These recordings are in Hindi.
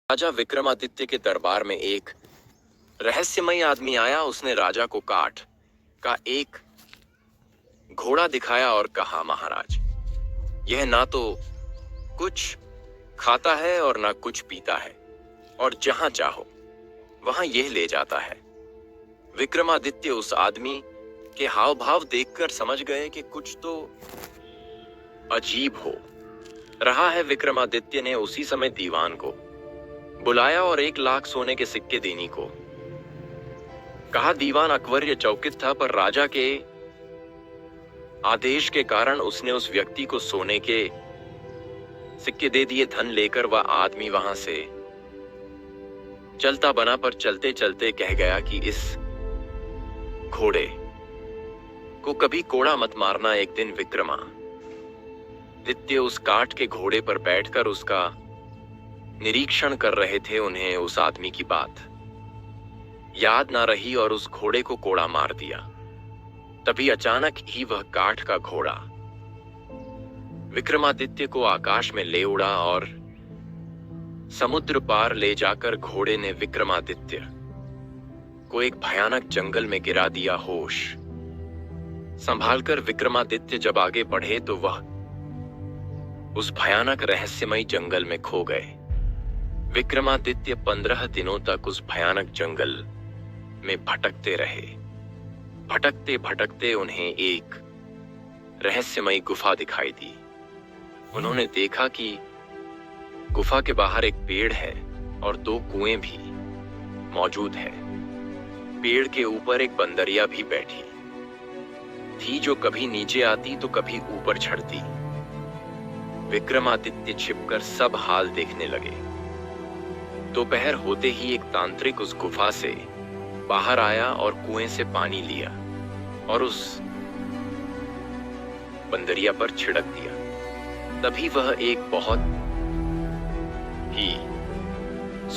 राजा विक्रमादित्य के दरबार में एक रहस्यमयी आदमी आया। उसने राजा को काठ का एक घोड़ा दिखाया और कहा, महाराज, यह ना तो कुछ खाता है और ना कुछ पीता है, और जहां चाहो वहां यह ले जाता है। विक्रमादित्य उस आदमी के हाव भाव देखकर समझ गए कि कुछ तो अजीब हो रहा है। विक्रमादित्य ने उसी समय दीवान को बुलाया और 1 लाख सोने के सिक्के देने को कहा। दीवान अकबर चौकित था, पर राजा के आदेश के कारण उसने उस व्यक्ति को सोने के सिक्के दे दिए। धन लेकर वह आदमी वहां से चलता बना, पर चलते चलते कह गया कि इस घोड़े को कभी कोड़ा मत मारना। एक दिन विक्रमादित्य उस काठ के घोड़े पर बैठकर उसका निरीक्षण कर रहे थे। उन्हें उस आदमी की बात याद ना रही और उस घोड़े को कोड़ा मार दिया। तभी अचानक ही वह काठ का घोड़ा विक्रमादित्य को आकाश में ले उड़ा और समुद्र पार ले जाकर घोड़े ने विक्रमादित्य को एक भयानक जंगल में गिरा दिया। होश संभालकर विक्रमादित्य जब आगे बढ़े तो वह उस भयानक रहस्यमयी जंगल में खो गए। विक्रमादित्य 15 दिनों तक उस भयानक जंगल में भटकते रहे। भटकते भटकते उन्हें एक रहस्यमयी गुफा दिखाई दी। उन्होंने देखा कि गुफा के बाहर एक पेड़ है और 2 कुएं भी मौजूद है। पेड़ के ऊपर एक बंदरिया भी बैठी थी, जो कभी नीचे आती तो कभी ऊपर चढ़ती। विक्रमादित्य छिपकर सब हाल देखने लगे। दोपहर होते ही एक तांत्रिक उस गुफा से बाहर आया और कुएं से पानी लिया और उस बंदरिया पर छिड़क दिया। तभी वह एक बहुत ही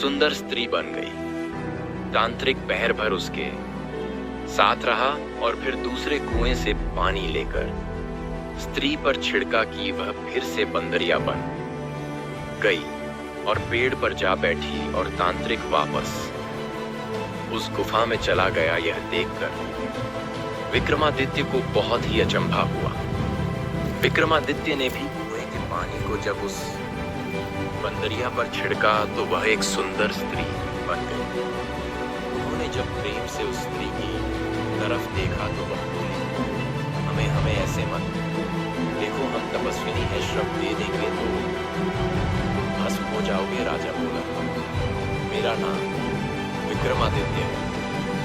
सुंदर स्त्री बन गई। तांत्रिक पहर भर उसके साथ रहा और फिर दूसरे कुएं से पानी लेकर स्त्री पर छिड़का कि वह फिर से बंदरिया बन गई और पेड़ पर जा बैठी और तांत्रिक वापस उस गुफा में चला गया। यह देखकर विक्रमादित्य को बहुत ही अचंभा हुआ। विक्रमादित्य ने भी कुएं के पानी को जब उस बंदरिया पर छिड़का तो वह एक सुंदर स्त्री बन गई। उन्होंने जब प्रेम से उस स्त्री की तरफ देखा तो वह बोली, हमें ऐसे मत देखो, हम तपस्विनी है, श्राप दे देंगे तो भस्म हो जाओगे। राजा बोला, मेरा नाम विक्रमादित्य है,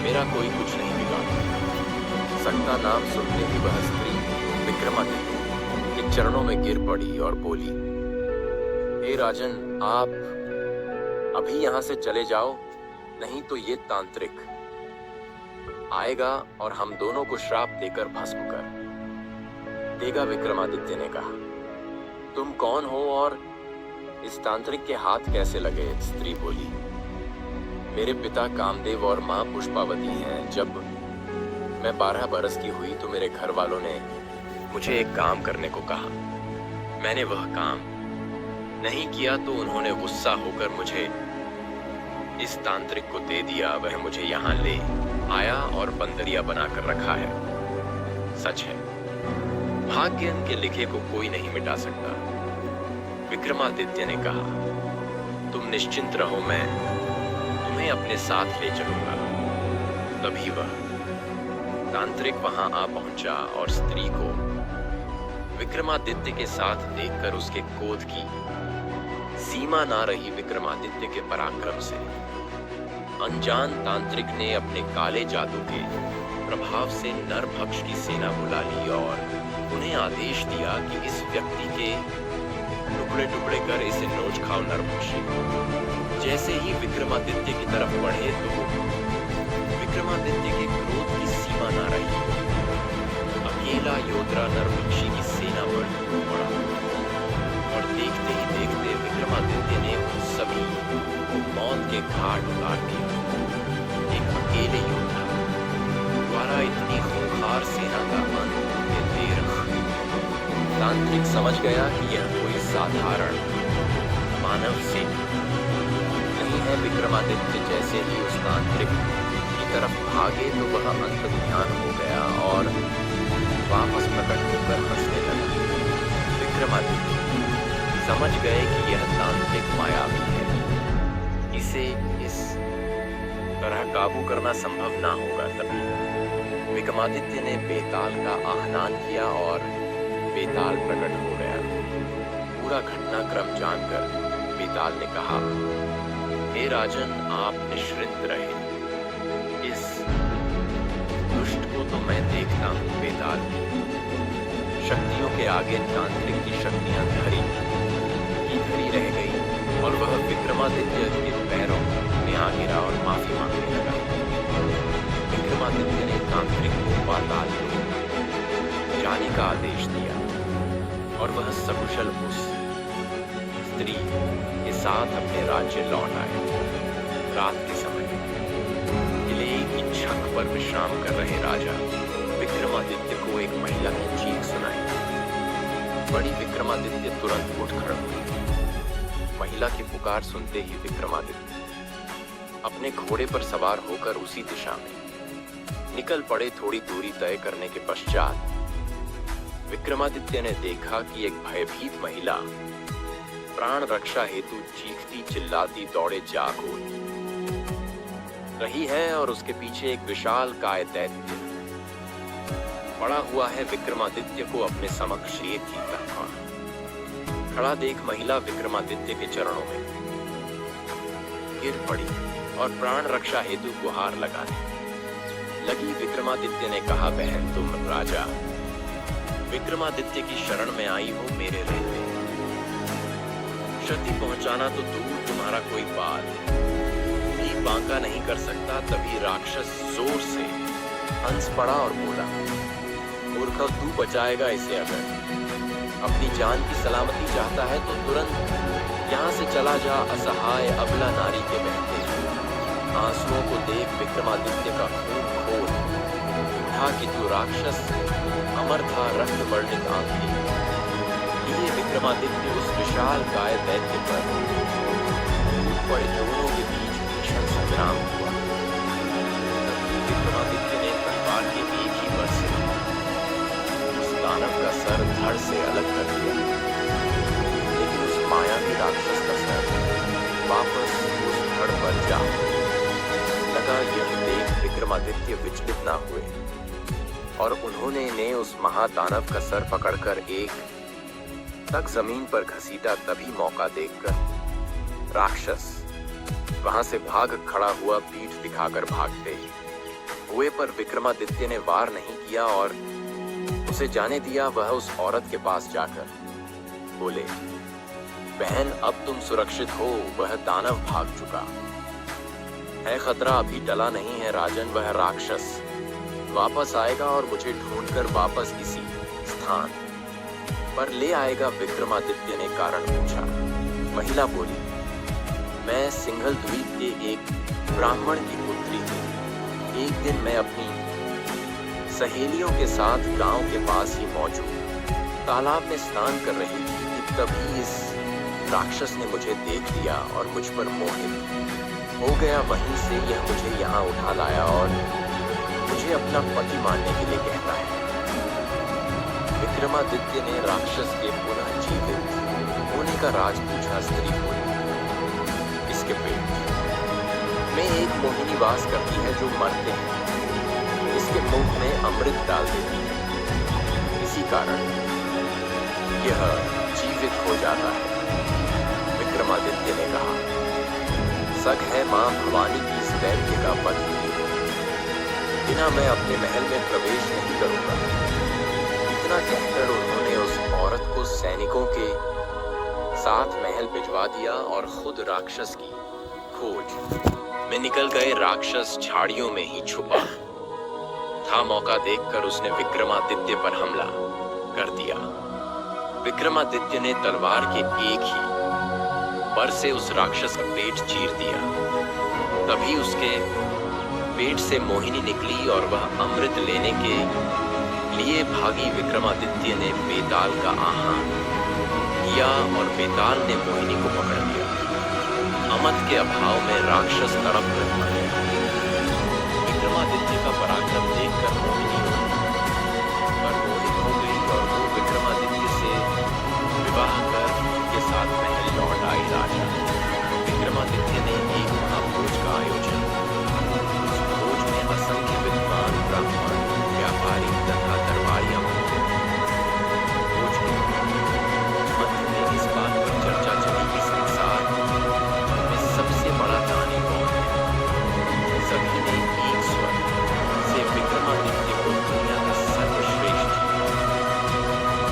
मेरा कोई कुछ नहीं बिगाड़ सकता। नाम सुनते ही वह स्त्री विक्रमादित्य के चरणों में गिर पड़ी और बोली, हे राजन, आप अभी यहां से चले जाओ, नहीं तो ये तांत्रिक आएगा और हम दोनों को श्राप देकर भस्म कर देगा। विक्रमादित्य ने कहा, तुम कौन हो और इस तांत्रिक के हाथ कैसे लगे? स्त्री बोली, मेरे पिता कामदेव और मां पुष्पावती हैं। जब मैं 12 बरस की हुई तो मेरे घर वालों ने मुझे एक काम करने को कहा। मैंने वह काम नहीं किया तो उन्होंने गुस्सा होकर मुझे इस तांत्रिक को दे दिया। वह मुझे यहाँ ले आया और बंदरिया बनाकर रखा है। सच है, भाग्य के लिखे को कोई नहीं मिटा सकता। विक्रमादित्य ने कहा, तुम निश्चिंत रहो, मैं तुम्हें अपने साथ ले चलूंगा। तभी वह तांत्रिक वहां आ पहुंचा और स्त्री को विक्रमादित्य के साथ देखकर उसके क्रोध की सीमा ना रही। विक्रमादित्य के पराक्रम से अनजान तांत्रिक ने अपने काले जादू के प्रभाव से नरभक्ष की सेना बुला ली और उन्हें आदेश दिया कि इस व्यक्ति के टुकड़े टुकड़े कर इसे नोच खाओ। नरभक्षी जैसे ही विक्रमादित्य की तरफ बढ़े तो विक्रमादित्य के क्रोध की सीमा ना रही। अकेला योद्धा नरभक्षी की सेना पर पड़ा और देखते ही देखते विक्रमादित्य ने उन सभी को मौत के घाट उतार दिया। एक अकेले योद्धा द्वारा इतनी खूंखार सेना का अंत देर तांत्रिक समझ गया कि यह कोई साधारण मानव सेना विक्रमादित्य जैसे ही उस तांत्रिक की तरफ भागे तो वह अंतर्ध्यान हो गया और वापस प्रकट होकर हंसने लगा। विक्रमादित्य समझ गए कि यह तांत्रिक मायावी है, इसे इस तरह काबू करना संभव ना होगा। तभी विक्रमादित्य ने बेताल का आह्वान किया और बेताल प्रकट हो गया। पूरा घटनाक्रम जानकर बेताल ने कहा, हे राजन, आप निश्चिंत रहे, इस दुष्ट को तो मैं देखता हूं। बेताल की शक्तियों के आगे तांत्रिक की शक्तियां धरी रह गई और वह विक्रमादित्य के पैरों में आ गिरा और माफी मांगने लगा। विक्रमादित्य ने तांत्रिक को पाताल में जाने का आदेश दिया और वह सकुशल उस स्त्री के साथ अपने राज्य लौट आए। रात के समय किले की छत पर विश्राम कर रहे राजा विक्रमादित्य को एक महिला की चीख सुनाई। बड़ी विक्रमादित्य तुरंत उठ खड़ा हुए। महिला की पुकार सुनते ही विक्रमादित्य अपने घोड़े पर सवार होकर उसी दिशा में निकल पड़े। थोड़ी दूरी तय करने के पश्चात विक्रमादित्य ने देखा कि एक भयभीत महिला प्राण रक्षा हेतु चीखती चिल्लाती दौड़े जा रही है और उसके पीछे एक विशाल काय दैत्य पड़ा हुआ है। विक्रमादित्य को अपने समक्ष एक ही तरफा खड़ा देख महिला विक्रमादित्य के चरणों में गिर पड़ी और प्राण रक्षा हेतु गुहार लगाने लगी। विक्रमादित्य ने कहा, बहन, तुम राजा विक्रमादित्य की शरण में आई हो। मेरे रहते क्षति पहुंचाना तो दूर, तुम्हारा कोई बाल भी बांका नहीं कर सकता। तभी राक्षस जोर से हंस पड़ा और बोला, मूर्ख, तू बचाएगा इसे? अगर अपनी जान की सलामती चाहता है तो तुरंत यहाँ से चला जा। असहाय अबला नारी के बहते आंसुओं को देख विक्रमादित्य का खून खोल उठा कि तू राक्षस अमर था। रक्त वर्णित आंखें लिए विक्रमादित्य उस विशाल काय दैत्य पर पड़े। दोनों के बीच भीषण संग्राम हुआ। विक्रमादित्य ने तलवार के एक ही वर्ष से उस दानव का सर धड़ से अलग कर दिया, लेकिन उस मायावी राक्षस का सर वापस उस धड़ पर जा लगा। यह देख विक्रमादित्य विचलित न हुए और उन्होंने उस महादानव का सर पकड़कर एक तक जमीन पर घसीटा। तभी मौका देखकर राक्षस वहां से भाग खड़ा हुआ। पीठ दिखाकर भागते हुए पर विक्रमादित्य ने वार नहीं किया और उसे जाने दिया। वह उस औरत के पास जाकर बोले, बहन, अब तुम सुरक्षित हो। वह दानव भाग चुका है, खतरा अभी टला नहीं है। राजन, वह राक्षस वापस आएगा और मुझे ढूंढकर वापस इसी स्थान पर ले आएगा। विक्रमादित्य ने कारण पूछा। महिला बोली, मैं सिंघल द्वीप के एक ब्राह्मण की पुत्री हूँ। एक दिन मैं अपनी सहेलियों के साथ गांव के पास ही मौजूद तालाब में स्नान कर रही थी कि तभी इस राक्षस ने मुझे देख लिया और मुझ पर मोहित हो गया। वहीं से यह मुझे यहाँ उठा लाया और मुझे अपना पति मानने के लिए कहता है। विक्रमादित्य ने राक्षस के पुनः जीवित होने का राज पूछा। स्त्री बोली, इसके पेट में एक मोहिनी वास करती है जो मरते हैं इसके मुंह में अमृत डाल देती है, इसी कारण यह जीवित हो जाता है। विक्रमादित्य ने कहा, सग है मां भवानी की इस दैत्य का वध बिना मैं अपने महल में प्रवेश नहीं करूंगा। इतना कहकर उन्होंने उस औरत को सैनिकों के साथ महल भिजवा दिया और खुद राक्षस की खोज में निकल गए। राक्षस झाड़ियों में ही छुपा था। मौका देखकर उसने विक्रमादित्य पर हमला कर दिया। विक्रमादित्य ने तलवार के एक ही पर से उस राक्षस का पेट चीर दिया। तभी उसके पेट से मोहिनी निकली और वह अमृत लेने के लिए भागी। विक्रमादित्य ने बेताल का आह्वान किया और बेताल ने मोहिनी को पकड़ लिया। अमत के अभाव में राक्षस तड़प रहे थे। विक्रमादित्य का पराक्रम देखकर मोहिनी पर मोहित हो गई और वो विक्रमादित्य से विवाह कर उनके साथ महल लौट आई। राजा विक्रमादित्य ने एक महाभोज का आयोजन किया। उस भोज में असंख्य विद्वान, ब्राह्मण, व्यापारी तथा दरबारियां पहुंचे। भोज के मध्य में इस बात पर चर्चा चली कि संसार में सबसे बड़ा दानी कौन है। सभी ने एक स्वर से विक्रमादित्य को दुनिया का सर्वश्रेष्ठ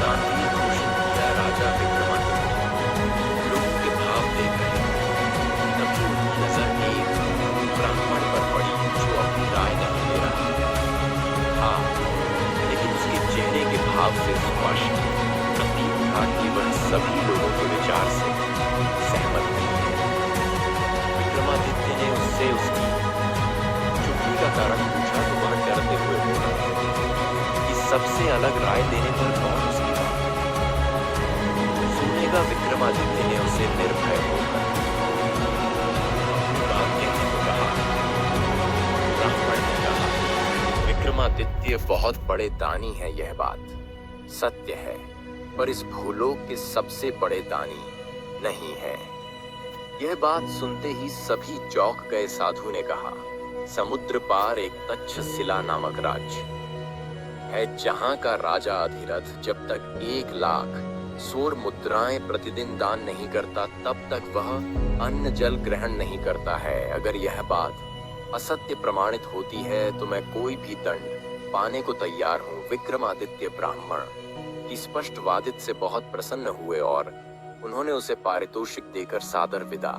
दानी घोषित किया। राजा विक्रमादित्य लोगों के भाव देख रहे थे। तभी उनकी नजर एक ब्राह्मण पर पड़ी जो अपनी राय नहीं दे रहा था, लेकिन उसके चेहरे के भाव से स्पष्ट प्रतीत था कि वह सभी लोगों के विचार से सहमत नहीं है। विक्रमादित्य ने उससे उसकी चुप्पी का कारण पूछा तो वह डरते हुए बोला कि सबसे अलग राय देने पर कौन उसकी सुनेगा। विक्रमादित्य ने उसे निर्भय होकर बात कहने को कहा। ब्राह्मण ने कहा, विक्रमादित्य बहुत बड़े दानी है, यह बात सत्य है, पर इस भूलोक के सबसे बड़े दानी नहीं है। यह बात सुनते ही सभी चौंक गए। साधु ने कहा, समुद्र पार एक तक्षशिला नामक राज्य है, जहां का राजा अधिरथ जब तक 1,00,000 स्वर्ण मुद्राएं प्रतिदिन दान नहीं करता तब तक वह अन्न जल ग्रहण नहीं करता है। अगर यह बात असत्य प्रमाणित होती है तो मैं कोई भी दंड पाने को तैयार हूँ। विक्रमादित्य ब्राह्मण की स्पष्ट वादित से बहुत प्रसन्न हुए और उन्होंने उसे पारितोषिक देकर सादर विदा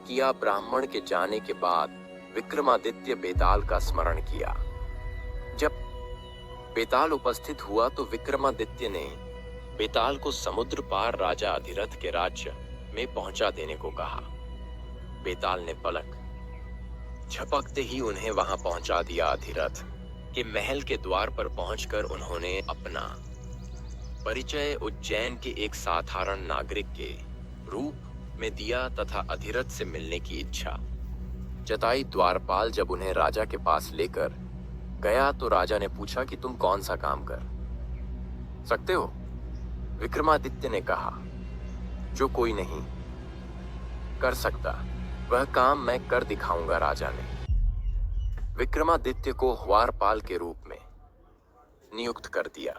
किया। ब्राह्मण के जाने के बाद विक्रमादित्य बेताल का स्मरण किया। जब बेताल उपस्थित हुआ तो विक्रमादित्य ने बेताल को समुद्र पार राजा अधिरथ के राज्य में पहुंचा देने को कहा। बेताल ने पलक झपकते ही उन्हें वहां पहुंचा दिया। अधिरथ के महल के द्वार पर पहुंचकर उन्होंने अपना परिचय उज्जैन के एक साधारण नागरिक के रूप में दिया तथा अधिरथ से मिलने की इच्छा जताई। द्वारपाल जब उन्हें राजा के पास लेकर गया तो राजा ने पूछा कि तुम कौन सा काम कर सकते हो। विक्रमादित्य ने कहा, जो कोई नहीं कर सकता वह काम मैं कर दिखाऊंगा। राजा ने विक्रमादित्य को द्वारपाल के रूप में नियुक्त कर दिया।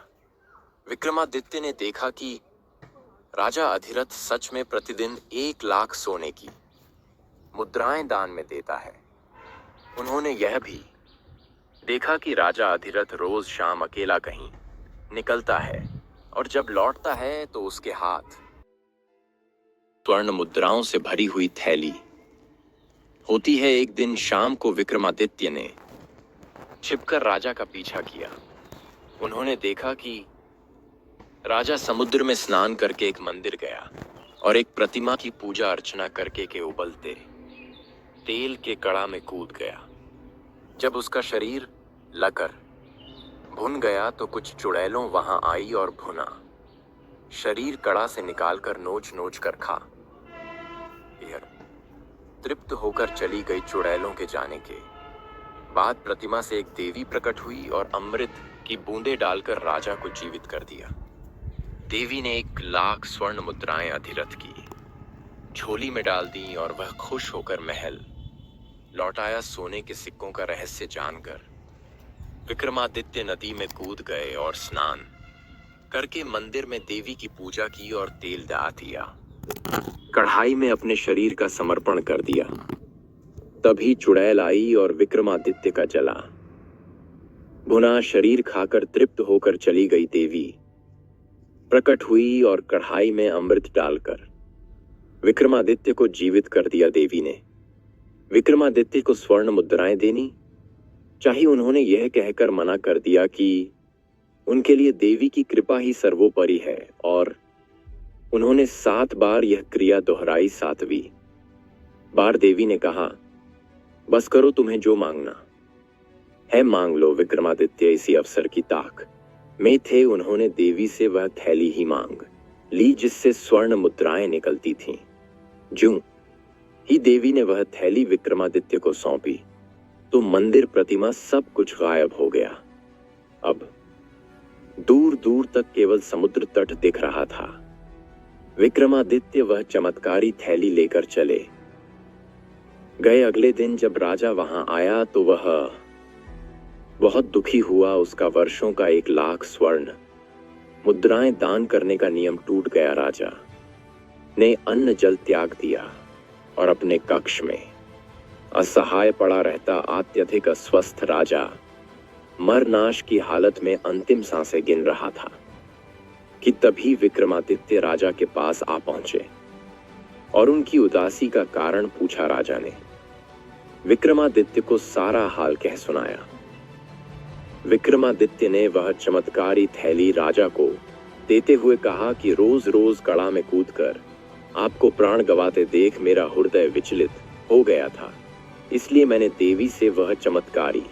विक्रमादित्य ने देखा कि राजा अधिरथ सच में प्रतिदिन 1,00,000 सोने की मुद्राएं दान में देता है। उन्होंने यह भी देखा कि राजा अधिरथ रोज शाम अकेला कहीं निकलता है और जब लौटता है तो उसके हाथ स्वर्ण मुद्राओं से भरी हुई थैली होती है। एक दिन शाम को विक्रमादित्य ने छिपकर राजा का पीछा किया। उन्होंने देखा कि राजा समुद्र में स्नान करके एक मंदिर गया और एक प्रतिमा की पूजा अर्चना करके के उबलते तेल के कड़ा में कूद गया। जब उसका शरीर लकर भुन गया तो कुछ चुड़ैलों वहां आई और भुना शरीर कड़ा से निकालकर नोच नोच कर खा तृप्त होकर चली गई। चुड़ैलों के जाने के बाद प्रतिमा से एक देवी प्रकट हुई और अमृत की बूंदें डालकर राजा को जीवित कर दिया। देवी ने 1,00,000 स्वर्ण मुद्राएं अधिरथ की झोली में डाल दी और वह खुश होकर महल लौट आया। सोने के सिक्कों का रहस्य जानकर विक्रमादित्य नदी में कूद गए और स्नान करके मंदिर में देवी की पूजा की और तेल डाल दिया। कढ़ाई में अपने शरीर का समर्पण कर दिया। तभी चुड़ैल आई और विक्रमादित्य का जला भुना शरीर खाकर तृप्त होकर चली गई। देवी प्रकट हुई और कढ़ाई में अमृत डालकर विक्रमादित्य को जीवित कर दिया। देवी ने विक्रमादित्य को स्वर्ण मुद्राएं देनी चाहिए। उन्होंने यह कहकर मना कर दिया कि उनके लिए देवी की कृपा ही सर्वोपरि है और उन्होंने 7 बार यह क्रिया दोहराई। 7वीं बार देवी ने कहा, बस करो, तुम्हें जो मांगना है मांग लो। विक्रमादित्य इसी अवसर की ताक में थे। उन्होंने देवी से वह थैली ही मांग ली जिससे स्वर्ण मुद्राएं निकलती थीं। ज्यों ही देवी ने वह थैली विक्रमादित्य को सौंपी तो मंदिर, प्रतिमा सब कुछ गायब हो गया। अब दूर दूर तक केवल समुद्र तट दिख रहा था। विक्रमादित्य वह चमत्कारी थैली लेकर चले गए। अगले दिन जब राजा वहां आया तो वह बहुत दुखी हुआ। उसका वर्षों का 1,00,000 स्वर्ण मुद्राएं दान करने का नियम टूट गया। राजा ने अन्न जल त्याग दिया और अपने कक्ष में असहाय पड़ा रहता। अत्यधिक अस्वस्थ राजा मरनाश की हालत में अंतिम सांसें गिन रहा था कि तभी विक्रमादित्य राजा के पास आ पहुंचे और उनकी उदासी का कारण पूछा। राजा ने विक्रमादित्य को सारा हाल कह सुनाया। विक्रमादित्य ने वह चमत्कारी थैली राजा को देते हुए कहा कि रोज रोज कड़ा में कूदकर आपको प्राण गंवाते देख मेरा हृदय विचलित हो गया था, इसलिए मैंने देवी से वह चमत्कारी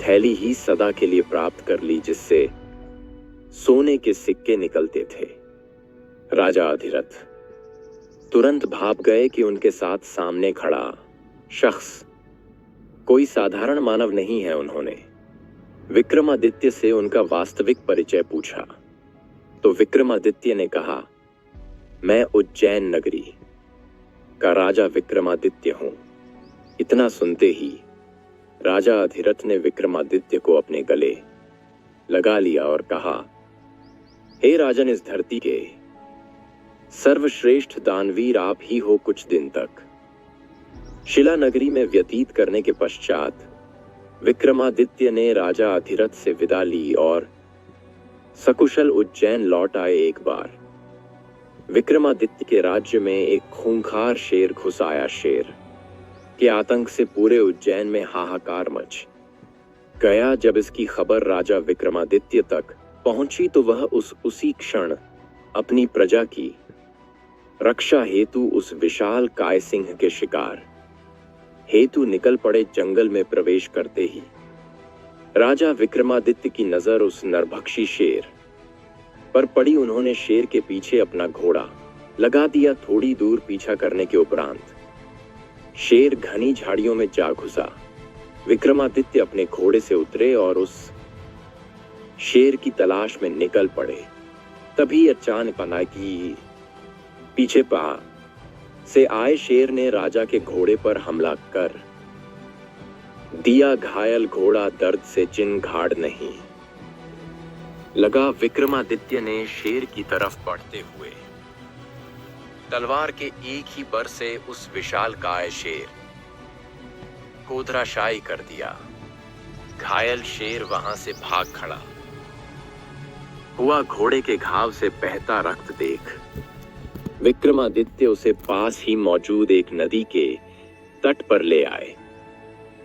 थैली ही सदा के लिए प्राप्त कर ली जिससे सोने के सिक्के निकलते थे। राजा अधिरथ तुरंत भाप गए कि उनके साथ सामने खड़ा शख्स कोई साधारण मानव नहीं है। उन्होंने विक्रमादित्य से उनका वास्तविक परिचय पूछा तो विक्रमादित्य ने कहा, मैं उज्जैन नगरी का राजा विक्रमादित्य हूं। इतना सुनते ही राजा अधिरथ ने विक्रमादित्य को अपने गले लगा लिया और कहा, हे राजन, इस धरती के सर्वश्रेष्ठ दानवीर आप ही हो। कुछ दिन तक शिला नगरी में व्यतीत करने के पश्चात विक्रमादित्य ने राजा अधिरथ से विदा ली और सकुशल उज्जैन लौट आए। एक बार विक्रमादित्य के राज्य में एक खूंखार शेर घुस आया। शेर के आतंक से पूरे उज्जैन में हाहाकार मच गया। जब इसकी खबर राजा विक्रमादित्य तक पहुंची तो वह उसी क्षण अपनी प्रजा की रक्षा हेतु उस विशाल काय सिंह के शिकार हेतु निकल पड़े। जंगल में प्रवेश करते ही राजा विक्रमादित्य की नजर उस नरभक्षी शेर पर पड़ी। उन्होंने शेर के पीछे अपना घोड़ा लगा दिया। थोड़ी दूर पीछा करने के उपरांत शेर घनी झाड़ियों में जा घुसा। विक्रमादित्य अपने घोड़े से उतरे और उस शेर की तलाश में निकल पड़े। तभी अचानक की पीछे से आए शेर ने राजा के घोड़े पर हमला कर दिया। घायल घोड़ा दर्द से चिन्ह नहीं लगा। विक्रमादित्य ने शेर की तरफ बढ़ते हुए तलवार के एक ही बर से उस विशालकाय शेर को धराशायी कर दिया। घायल शेर वहां से भाग खड़ा हुआ। घोड़े के घाव से बहता रक्त देख विक्रमादित्य उसे पास ही मौजूद एक नदी के तट पर ले आए,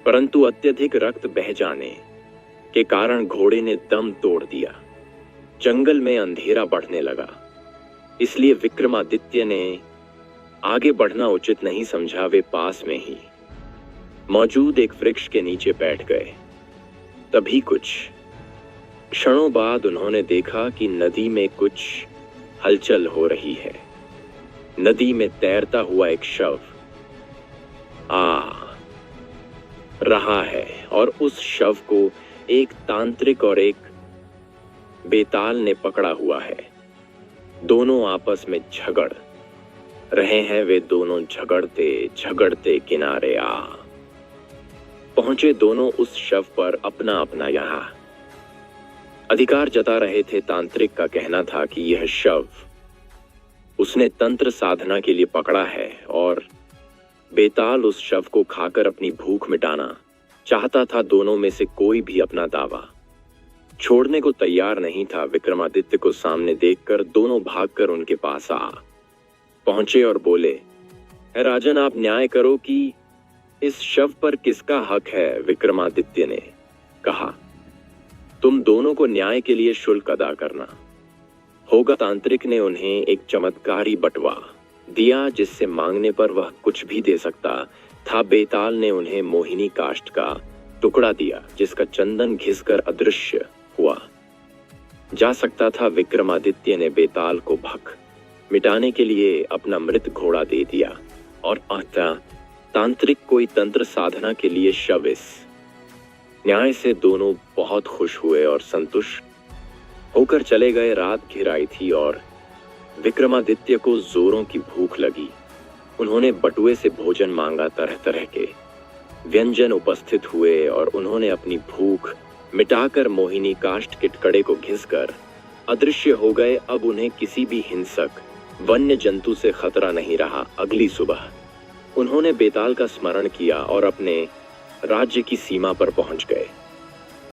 परंतु अत्यधिक रक्त बह जाने के कारण घोड़े ने दम तोड़ दिया। जंगल में अंधेरा बढ़ने लगा, इसलिए विक्रमादित्य ने आगे बढ़ना उचित नहीं समझा। वे पास में ही मौजूद एक वृक्ष के नीचे बैठ गए। तभी कुछ क्षणों बाद उन्होंने देखा कि नदी में कुछ हलचल हो रही है। नदी में तैरता हुआ एक शव आ रहा है और उस शव को एक तांत्रिक और एक बेताल ने पकड़ा हुआ है। दोनों आपस में झगड़ रहे हैं। वे दोनों झगड़ते झगड़ते किनारे आ पहुंचे। दोनों उस शव पर अपना अपना यहाँ अधिकार जता रहे थे। तांत्रिक का कहना था कि यह शव उसने तंत्र साधना के लिए पकड़ा है और बेताल उस शव को खाकर अपनी भूख मिटाना चाहता था। दोनों में से कोई भी अपना दावा छोड़ने को तैयार नहीं था। विक्रमादित्य को सामने देखकर दोनों भागकर उनके पास आ पहुंचे और बोले, है राजन, आप न्याय करो कि इस शव पर किसका हक है। विक्रमादित्य ने कहा, तुम दोनों को न्याय के लिए शुल्क अदा करना होगा। तांत्रिक ने उन्हें एक चमत्कारी बटवा दिया जिससे मांगने पर वह कुछ भी दे सकता था। बेताल ने उन्हें मोहिनी काष्ठ का टुकड़ा दिया जिसका चंदन घिसकर अदृश्य हुआ जा सकता था। विक्रमादित्य ने बेताल को भक मिटाने के लिए अपना मृत घोड़ा दे दिया और अतः तांत्रिक कोई तंत्र साधना के लिए शव। इस न्याय से दोनों बहुत खुश हुए और संतुष्ट होकर चले गए। रात घिर आई थी और विक्रमादित्य को जोरों की भूख लगी। उन्होंने बटुए से भोजन मांगा। तरह तरह के व्यंजन उपस्थित हुए और उन्होंने अपनी भूख मिटाकर मोहिनी काष्ठ के कड़े को घिसकर अदृश्य हो गए। अब उन्हें किसी भी हिंसक वन्य जंतु से खतरा नहीं रहा। अगली सुबह उन्होंने बेताल का स्मरण किया और अपने राज्य की सीमा पर पहुंच गए।